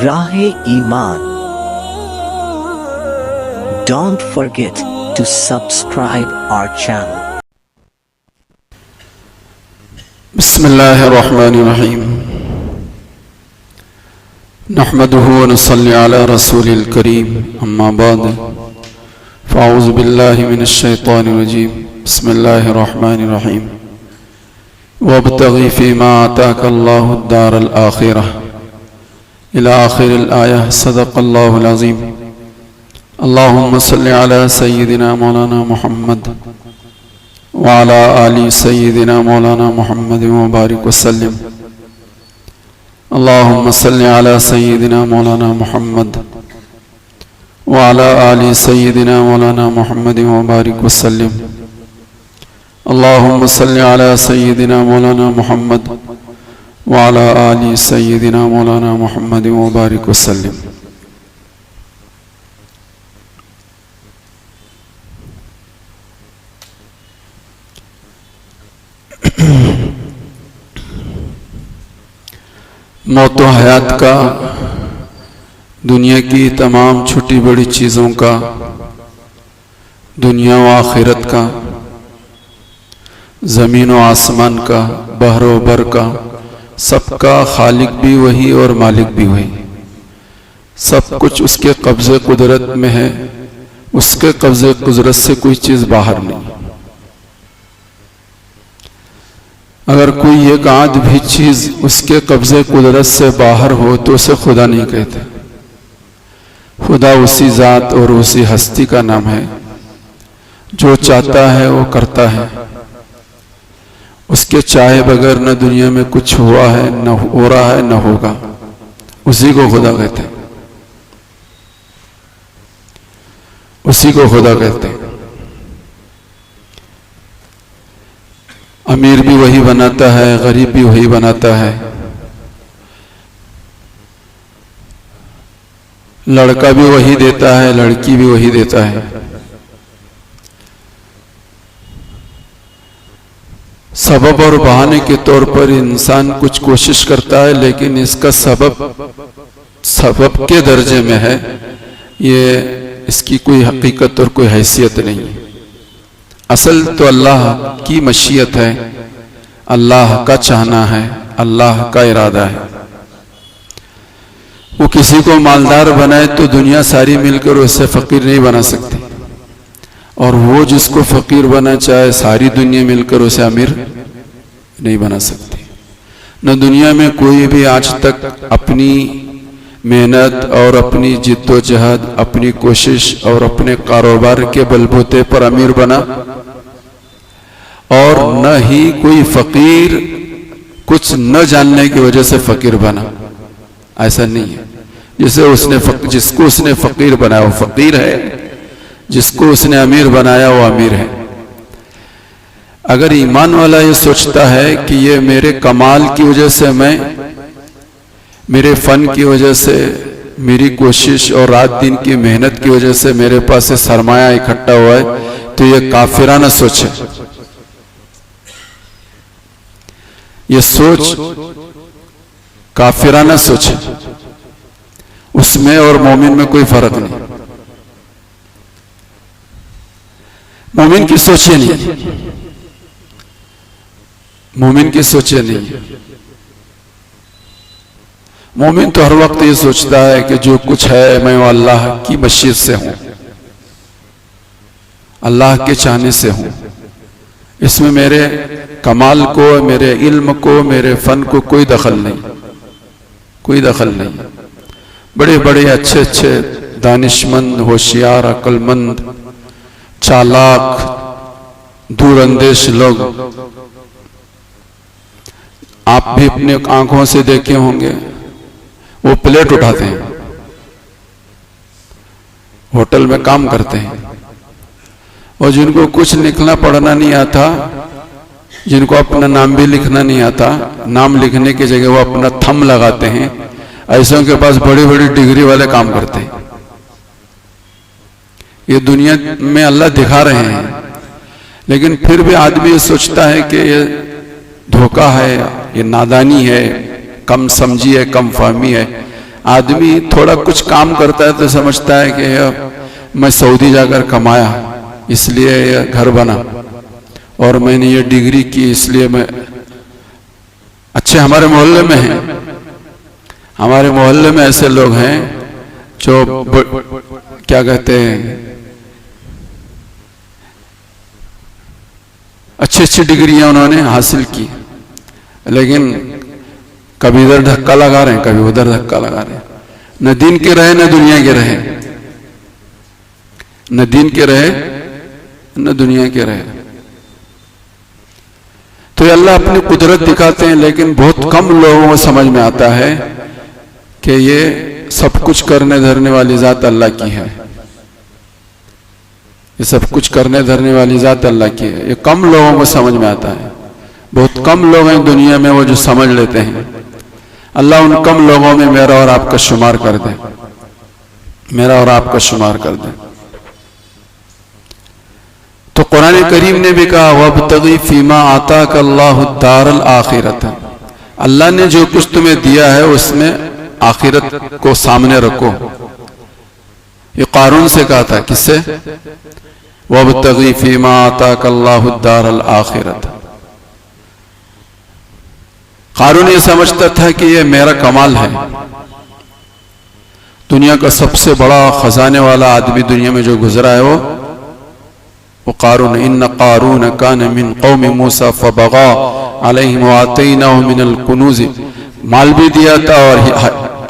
Rahe-e-Iman. Don't forget to subscribe our channel. बिस्मिल्लाहिर्रहमानिर्रहीम नहमदुहु व नसल्ली अला रसूलिल करीम अम्मा बाद फ़अऊज़ु बिल्लाहि मिनश शैतानिर रजीम बिस्मिल्लाहिर्रहमानिर्रहीम वब्तग़ि फ़ीमा आताकल्लाहु द्दारल आखिरह इला आखिरिल आयह सदक़ल्लाहुल अज़ीम अल्लाहुम्मा सल्लि अला सय्यिदिना मौलाना मुहम्मद वाला आली सय्यिदिना मौलाना मुहम्मद व बारिक वसल्लम अल्लाहुम्मा सल्लि अला सय्यिदिना मौलाना मुहम्मद वाला आली सय्यिदिना मौलाना मुहम्मद व बारिक वसल्लम अल्लाहुम्मा सल्लि अला सय्यिदिना मौलाना मुहम्मद वाला आली सय्यिदिना मौलाना मुहम्मद व बारिक वसल्लम। मौत व हयात का, दुनिया की तमाम छोटी बड़ी चीज़ों का, दुनिया व आखिरत का, ज़मीन व आसमान का, बहर व बर का, सबका खालिक भी वही और मालिक भी वही। सब कुछ उसके कब्ज़े कुदरत में है, उसके कब्ज़े कुदरत से कोई चीज़ बाहर नहीं। अगर कोई एक आध भी चीज उसके कब्जे कुदरत से बाहर हो तो उसे खुदा नहीं कहते। खुदा उसी जात और उसी हस्ती का नाम है जो चाहता है वो करता है। उसके चाहे बगैर न दुनिया में कुछ हुआ है, न हो रहा है, न होगा। उसी को खुदा कहते हैं, उसी को खुदा कहते हैं। अमीर भी वही बनाता है, गरीब भी वही बनाता है, लड़का भी वही देता है, लड़की भी वही देता है। सबब और बहाने के तौर पर इंसान कुछ कोशिश करता है, लेकिन इसका सबब के दर्जे में है, ये इसकी कोई हकीकत और कोई हैसियत नहीं है। असल तो अल्लाह की मशीयत है, अल्लाह का चाहना है, अल्लाह का इरादा है। वो किसी को मालदार बनाए तो दुनिया सारी मिलकर उसे फकीर नहीं बना सकती, और वो जिसको फकीर बना चाहे सारी दुनिया मिलकर उसे अमीर नहीं बना सकती। न दुनिया में कोई भी आज तक अपनी मेहनत और अपनी जिद्दोजहद, अपनी कोशिश और अपने कारोबार के बलबूते पर अमीर बना, और न ही कोई फकीर कुछ न जानने की वजह से फकीर बना। ऐसा नहीं है। जिसको उसने फकीर बनाया वो फकीर है, जिसको उसने अमीर बनाया वो अमीर है। अगर ईमान वाला ये सोचता है कि ये मेरे कमाल की वजह से, मेरे फन की वजह से, मेरी कोशिश और रात दिन की मेहनत की वजह से मेरे पास से सरमाया इकट्ठा हुआ है, तो ये काफिराना सोच है। ये सोच काफिराना सोच है। उसमें और मोमिन में कोई फर्क नहीं। मोमिन की सोचे नहीं, मोमिन की सोचे नहीं। मोमिन तो हर वक्त ये सोचता है कि जो कुछ है मैं वो अल्लाह की मशीयत से हूं, अल्लाह के चाहने से हूं। इसमें मेरे कमाल को, मेरे इल्म को, मेरे फन को कोई दखल नहीं, कोई दखल नहीं। बड़े बड़े अच्छे अच्छे दानिशमंद, होशियार, अक्लमंद, चालाक, दूरअंदेश लोग आप भी अपने आंखों से देखे होंगे, वो प्लेट उठाते हैं, होटल में काम करते हैं, और जिनको कुछ लिखना पढ़ना नहीं आता, जिनको अपना नाम भी लिखना नहीं आता, नाम लिखने की जगह वो अपना थंब लगाते हैं, ऐसों के पास बड़ी बड़ी डिग्री वाले काम करते हैं। ये दुनिया में अल्लाह दिखा रहे हैं, लेकिन फिर भी आदमी ये सोचता है कि ये धोखा है, ये नादानी है, कम समझी है, कम फहमी है। आदमी थोड़ा कुछ काम करता है तो समझता है कि मैं सऊदी जाकर कमाया इसलिए ये घर बना, और मैंने ये डिग्री की इसलिए मैं अच्छे। हमारे मोहल्ले में हैं, हमारे मोहल्ले में ऐसे लोग हैं जो क्या कहते हैं, अच्छी अच्छी डिग्रियां उन्होंने हासिल की, लेकिन कभी इधर धक्का लगा रहे हैं, कभी उधर धक्का लगा रहे हैं। न दीन के रहे न दुनिया के रहे, न दीन के रहे न दुनिया के रहे। तो ये अल्लाह अपनी कुदरत दिखाते हैं, लेकिन बहुत कम लोगों को समझ में आता है कि ये सब कुछ करने धरने वाली जात अल्लाह की है। ये सब कुछ करने धरने वाली जात अल्लाह की है। ये कम लोगों को समझ में आता है। बहुत कम लोग हैं दुनिया में वो जो समझ लेते हैं। अल्लाह उन कम लोगों में मेरा और आपका शुमार कर दे, मेरा और आपका शुमार कर दे। तो कुरान करीम ने भी कहा वब्तगी फीमा आताक अल्लाहु दारल आखिरत, अल्लाह ने जो कुछ तुम्हें दिया है उसमें आखिरत को सामने रखो। ये कारून से कहा था, किससे? वब्तगी फीमा आताक अल्लाहु दारल आखिरत। कारून ये समझता था कि ये मेरा कमाल है। दुनिया का सबसे बड़ा खजाने वाला आदमी दुनिया में जो गुजरा है वो कारून। इन्न कारून कान मिन कौम मूसा फबगा अलैहिम व आतैनाहु मिनल कुनूज, माल भी दिया था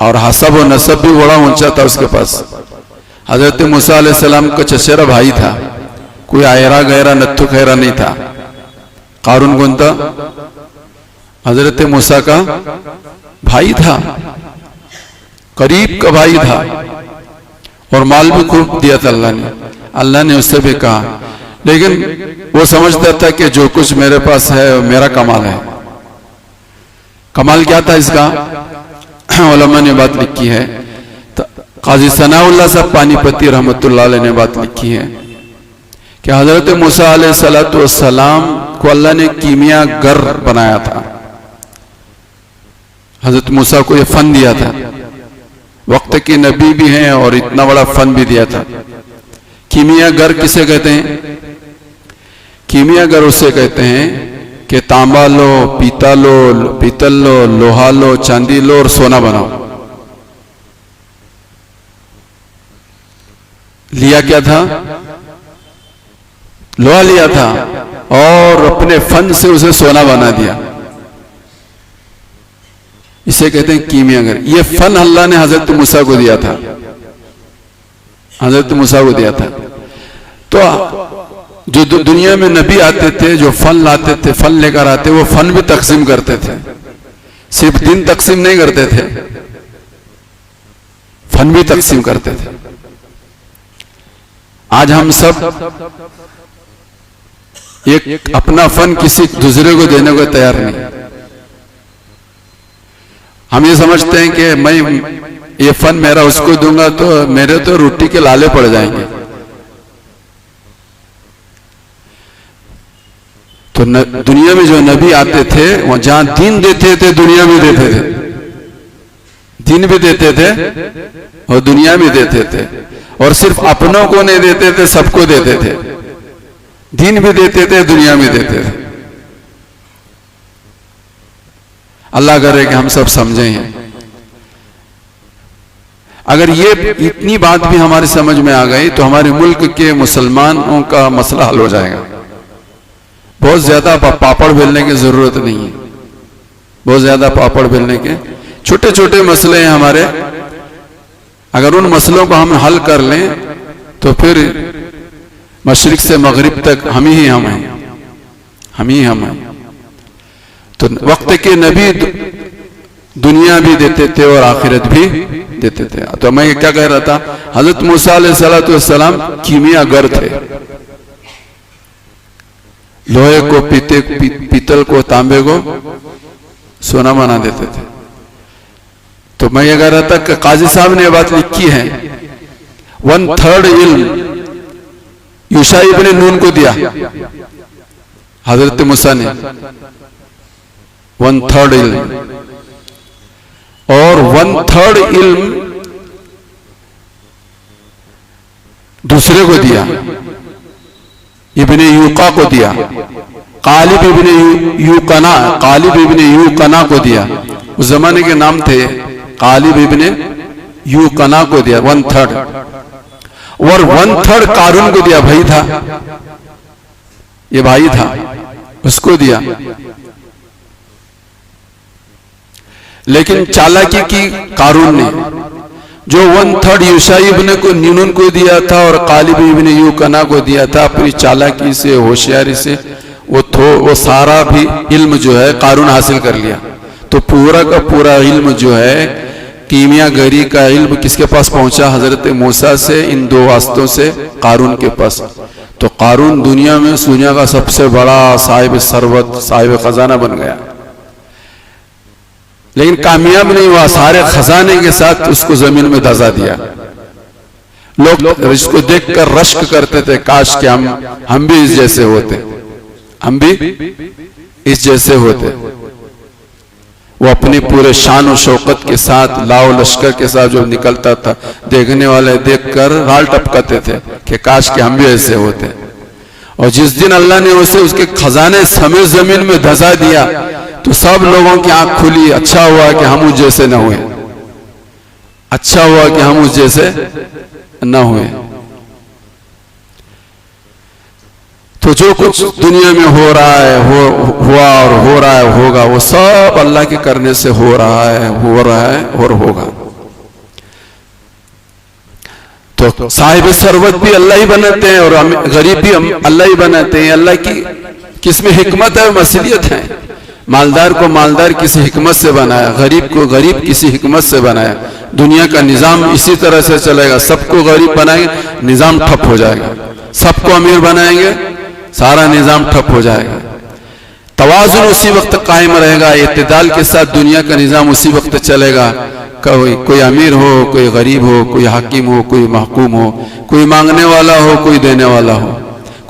और हसब और नसब भी बड़ा ऊंचा था उसके पास। हजरत मूसा अलैहिस्सलाम का चचेरा भाई था, कोई आयरा गहरा नत्थु खैरा नहीं था। कारून कौन था? हजरत मूसा का भाई था, करीब का भाई था, और माल भी खूब दिया था अल्लाह ने। अल्लाह ने उससे भी कहा, लेकिन वो समझता था कि जो कुछ मेरे पास है मेरा कमाल है। कमाल क्या था इसका? उलमा ने बात लिखी है, काजी सनाउल्लाह साहब पानीपति रहमतुल्लाह अलैह ने बात लिखी है कि हजरत मूसा अलैहिस्सलातु वस्सलाम को अल्लाह ने कीमिया गर बनाया था। हजरत मूसा को ये फन दिया था, वक्त के नबी भी हैं और इतना बड़ा फन भी दिया था। कीमिया गर किसे कहते हैं? कीमिया गर उसे कहते हैं कि तांबा लो, पीतल लो, लोहा लो, चांदी लो और सोना बनाओ। लिया क्या था? लोहा लिया था और अपने फन से उसे सोना बना दिया। इसे कहते हैं कीमियागर। ये फन अल्लाह ने हजरत मूसा को दिया था, हजरत मूसा को दिया था। तो जो दुनिया में नबी आते थे, जो फन लाते थे, फन लेकर आते, वो फन भी तकसीम करते थे। सिर्फ दिन तकसीम नहीं करते थे, फन भी तकसीम करते थे। आज हम सब एक अपना फन किसी दूसरे को देने को तैयार नहीं। हम ये समझते हैं कि मैं ये फन मेरा उसको दूंगा तो मेरे तो रोटी के लाले पड़ जाएंगे। तो दुनिया में जो नबी आते थे वो जहां दीन देते थे दुनिया में देते थे, दीन भी देते थे और दुनिया में देते थे, और सिर्फ अपनों को नहीं देते थे, सबको देते थे। दीन भी देते थे, दुनिया में देते थे। अल्लाह करे कि हम सब समझे हैं। अगर ये इतनी बात भी हमारी समझ में आ गई तो हमारे मुल्क के मुसलमानों का मसला हल हो जाएगा। बहुत ज्यादा पापड़ बेलने की जरूरत नहीं है, बहुत ज्यादा पापड़ बेलने के छोटे छोटे मसले हैं हमारे। अगर उन मसलों को हम हल कर लें तो फिर मशरिक से मगरिब तक हम ही हम हैं, हम ही हम हैं। तो वक्त के नबी दुनिया भी देते थे और आखिरत भी देते थे। तो मैं क्या कह रहा था, हजरत मूसा अलैहिस्सलाम कीमियागर थे। लोहे को पीतल को, तांबे को सोना बना देते थे। तो मैं ये कह रहा था कि काजी साहब ने बात लिखी है, 1/3 इल्म यूशा इब्ने नून को दिया हजरत मूसा ने, 1/3 इल्म। और 1/3 इल्म दूसरे को दिया, इब्ने यूका को दिया, कालिब इब्ने यूकना को दिया। उस जमाने के नाम थे, कालिब इब्ने यूकना को दिया 1/3, और 1/3 कारून को दिया, भाई था, ये भाई था, उसको दिया। लेकिन चालाकी की कारून ने, जो 1/3 यूशा इब्ने को न्यून को दिया था और कालिब इब्ने यूकना को दिया था, अपनी चालाकी से, होशियारी से वो सारा भी इल्म जो है कारून हासिल कर लिया। तो पूरा का पूरा इल्म जो है, कीमियागरी का इल्म किसके पास पहुंचा? हजरत मूसा से, इन दो वास्तों से, कारून के पास। तो कारून दुनिया में दुनिया का सबसे बड़ा साहिब सरवत, साहिब खजाना बन गया। लेकिन कामयाब नहीं हुआ, सारे खजाने के साथ उसको जमीन में दजा दिया। लोग इसको देखकर रश्क करते थे, काश कि हम भी इस जैसे होते, हम भी इस जैसे होते। वो अपनी पूरे शान और शौकत के साथ, लाओ लश्कर के साथ जो निकलता था, देखने वाले देखकर राल टपकाते थे कि काश कि हम भी ऐसे होते। और जिस दिन अल्लाह ने उसे उसके खजाने समेत जमीन में धंसा दिया, तो सब लोगों की आंख खुली। अच्छा हुआ कि हम उस जैसे न हुए, अच्छा हुआ कि हम उस जैसे न हुए। तो जो कुछ दुनिया में हो रहा है, हुआ और हो रहा है, होगा, वो सब अल्लाह के करने से हो रहा है और होगा। तो साहिब सरवत भी अल्लाह ही बनाते हैं और गरीब भी अल्लाह ही बनाते हैं। अल्लाह की किसमें हिकमत है, मसलियत है। मालदार को मालदार किसी हिकमत से बनाया, गरीब को गरीब किसी हिकमत से बनाया। दुनिया का निजाम इसी तरह से चलेगा। सबको गरीब बनाएंगे, निजाम ठप हो जाएगा। सबको अमीर बनाएंगे, सारा निजाम ठप हो जाएगा। तवाज़ुन उसी वक्त कायम रहेगा, इत्तिदाल के साथ दुनिया का निजाम उसी वक्त चलेगा। कोई अमीर हो, कोई गरीब हो, कोई हाकिम हो, कोई महकूम हो, कोई मांगने वाला हो, कोई देने वाला हो,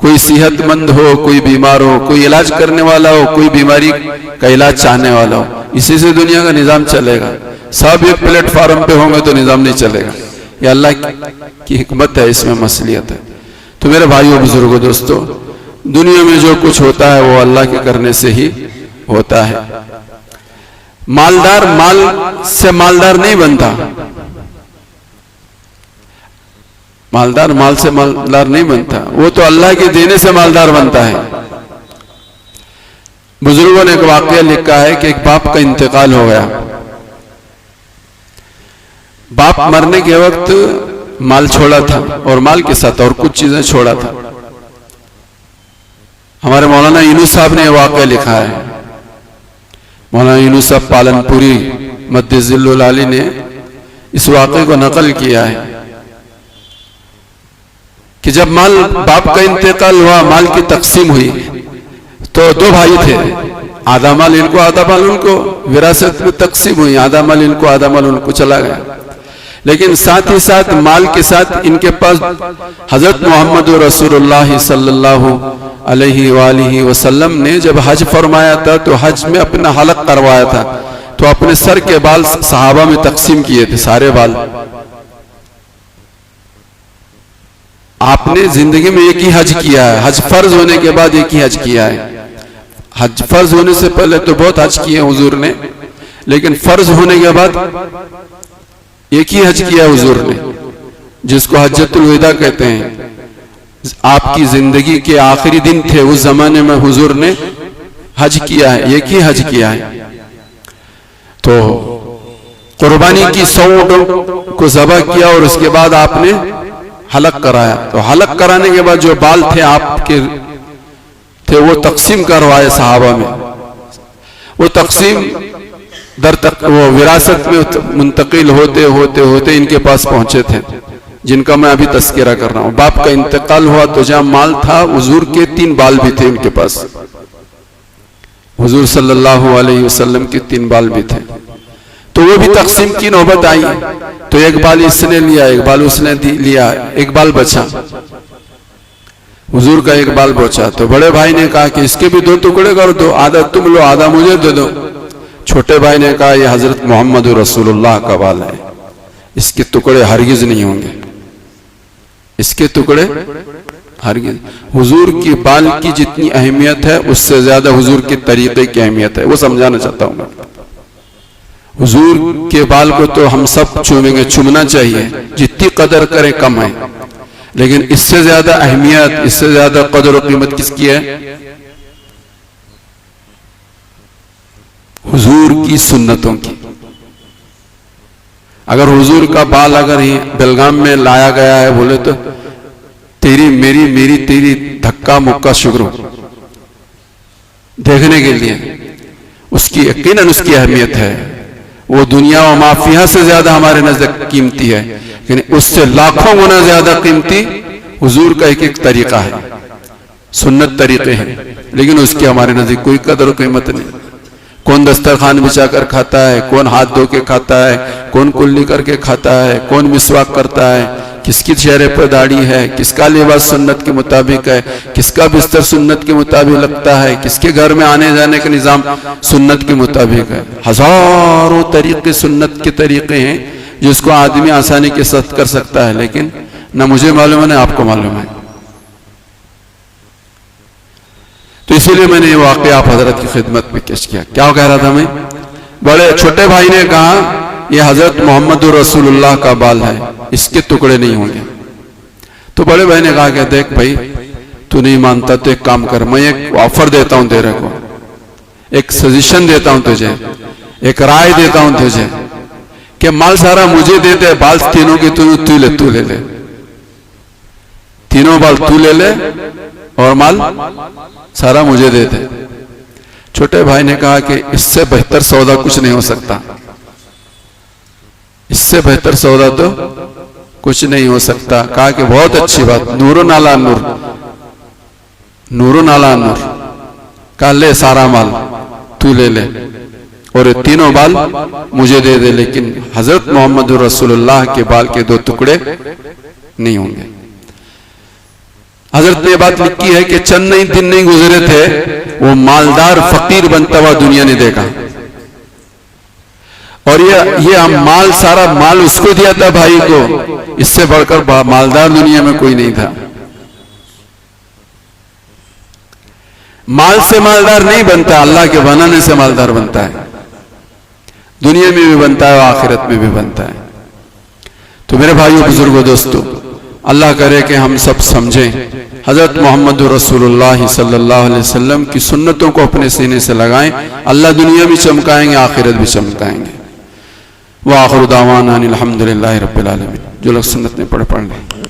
कोई सेहतमंद हो, कोई बीमार हो, कोई इलाज करने वाला हो, कोई बीमारी का इलाज चाहने वाला हो। इसी से दुनिया का निजाम चलेगा। सब एक प्लेटफॉर्म पे होंगे तो निजाम नहीं चलेगा। ये अल्लाह की हिकमत है, इसमें मसलियत है। तो मेरे भाइयों, बुजुर्गों, दोस्तों, दुनिया में जो कुछ होता है वो अल्लाह के करने से ही होता है। मालदार माल से मालदार नहीं बनता, मालदार माल से मालदार नहीं बनता, वो तो अल्लाह के देने से मालदार बनता है। बुजुर्गों ने एक वाकया लिखा है कि एक बाप का इंतकाल हो गया। बाप मरने के वक्त माल छोड़ा था और माल के साथ और कुछ चीजें छोड़ा था। हमारे मौलाना यूनुस साहब ने वाकया लिखा है। मौलाना यूनुस साहब पालनपुरी मद्दिज़िल्लुल आली ने इस वाकये को नकल किया है कि जब माल बाप का इंतकाल हुआ, माल की तकसीम हुई, तो दो भाई थे, आधा माल इनको आधा माल उनको, विरासत में तकसीम हुई, आधा माल इनको आधा माल उनको चला गया। लेकिन साथ ही साथ माल के साथ इनके पास हजरत मोहम्मद रसूलुल्लाह सल्लल्लाहु अलैहि वसल्लम ने जब हज फरमाया था तो हज में अपना हलक करवाया था, तो अपने सर के बाल सहाबा में तकसीम किए थे, सारे बाल। आपने जिंदगी में एक ही हज किया है, हज फर्ज होने के बाद एक ही हज किया है। हज फर्ज होने से पहले तो बहुत हज किए हुजूर ने, लेकिन फर्ज होने के बाद एक ही हज किया हुजूर ने, जिसको हज्जतुल विदा कहते हैं। आपकी जिंदगी के आखिरी दिन थे उस जमाने में, हुजूर ने हज किया है, एक ही हज किया है। तो कुर्बानी की 100 ऊंटों को ज़बह किया और उसके बाद आपने हलक कराया। तो हलक कराने के बाद जो बाल थे आपके थे वो तकसीम करवाए सहाबा में। वो तकसीम वो विरासत में मुंतकिल होते होते होते इनके पास पहुंचे थे, जिनका मैं अभी तस्करा कर रहा हूं। बाप का इंतकाल हुआ तो जहां माल था, हुजूर के 3 बाल भी थे इनके पास। हुजूर सल्लल्लाहु अलैहि वसल्लम के 3 बाल भी थे। तो वो भी तकसीम की नौबत आई, तो एक बाल इसने लिया, एक बाल उसने लिया, एक बाल बचा, हुजूर का एक बाल बचा। तो बड़े भाई ने कहा कि इसके भी 2 टुकड़े कर दो, आधा तुम लो, आधा मुझे दे दो। छोटे भाई ने कहा यह हजरत मोहम्मद रसूलुल्लाह का बाल है, इसके टुकड़े हरगिज नहीं होंगे, इसके टुकड़े हरगिज। हुजूर की बाल की जितनी अहमियत है उससे ज्यादा हुजूर के तरीके की अहमियत है, वो समझाना चाहता हूं मैं। हुजूर के बाल को तो हम सब चूमेंगे, चूमना चाहिए, जितनी कदर करें कम है, लेकिन इससे ज्यादा अहमियत, इससे ज्यादा कदर और कीमत किसकी है? हुजूर की सुन्नतों की। अगर हुजूर का बाल अगर ही बेलगाम में लाया गया है बोले तो तेरी मेरी मेरी तेरी धक्का मुक्का शुक्र देखने के लिए, उसकी यकीनन उसकी अहमियत है, वो दुनिया व माफिया से ज्यादा हमारे नजदीक कीमती है, लेकिन उससे लाखों गुना ज्यादा कीमती हुजूर का एक एक तरीका है, सुन्नत तरीके हैं, लेकिन उसकी हमारे नजदीक कोई कदर और कीमत नहीं। कौन दस्तरखान बिछाकर खाता है, कौन हाथ धो के खाता है, कौन कुल्ली करके खाता है, कौन मिसवाक करता है, किसकी चेहरे पर दाढ़ी है, किसका लिबास सुन्नत के मुताबिक है, किसका बिस्तर सुन्नत के मुताबिक लगता है, किसके घर में आने जाने का निजाम सुन्नत के मुताबिक है। हजारों तरीके सुन्नत के तरीके हैं जिसको आदमी आसानी के साथ कर सकता है, लेकिन न मुझे मालूम है न आपको मालूम है। तो इसीलिए मैंने ये वाकया आप हजरत की खिदमत में पेश किया। क्या कह रहा था मैं? बड़े छोटे भाई ने कहा यह हजरत मोहम्मद रसूलुल्लाह का बाल है, इसके टुकड़े नहीं होंगे। तो बड़े भाई ने कहा कि देख भाई तू नहीं मानता तो एक काम कर, मैं एक ऑफर देता हूं तेरे को, एक सजेशन देता हूं तुझे, एक राय देता हूं तुझे कि माल सारा मुझे दे दे, बाल तीनों की तू ले ले, तीनों बाल तू ले ले और माल सारा मुझे दे दे। छोटे भाई ने कहा कि इससे बेहतर सौदा कुछ नहीं हो सकता, इससे बेहतर सौदा तो कुछ नहीं हो सकता। कहा कि बहुत अच्छी बात, नूर नाला नूर, नूर नाला नूर। कहा ले सारा माल तू ले ले और ये तीनों बाल मुझे दे दे, लेकिन हजरत मोहम्मद रसूलुल्लाह के बाल के दो टुकड़े नहीं होंगे। हजरत ने बात लिखी है कि चंद नहीं दिन नहीं गुजरे थे वो मालदार फकीर बनता हुआ दुनिया ने देखा, और ये हम माल सारा माल उसको दिया था भाई को, इससे बढ़कर मालदार दुनिया में कोई नहीं था। माल से मालदार नहीं बनता, अल्लाह के बनाने से मालदार बनता है, दुनिया में भी बनता है और आखिरत में भी बनता है। तो मेरे भाइयों बुजुर्गों दोस्तों, अल्लाह करे कि हम सब समझें, हजरत मोहम्मद रसूलुल्लाह सल्लल्लाहु अलैहि वसल्लम की सुन्नतों को अपने सीने से लगाएं, अल्लाह दुनिया भी चमकाएंगे, आखिरत भी चमकाएंगे। व आखिर दावाना अनिल हम्दुलिल्लाहि रब्बिल आलमीन। जो लोग सुन्नत में पढ़ लें।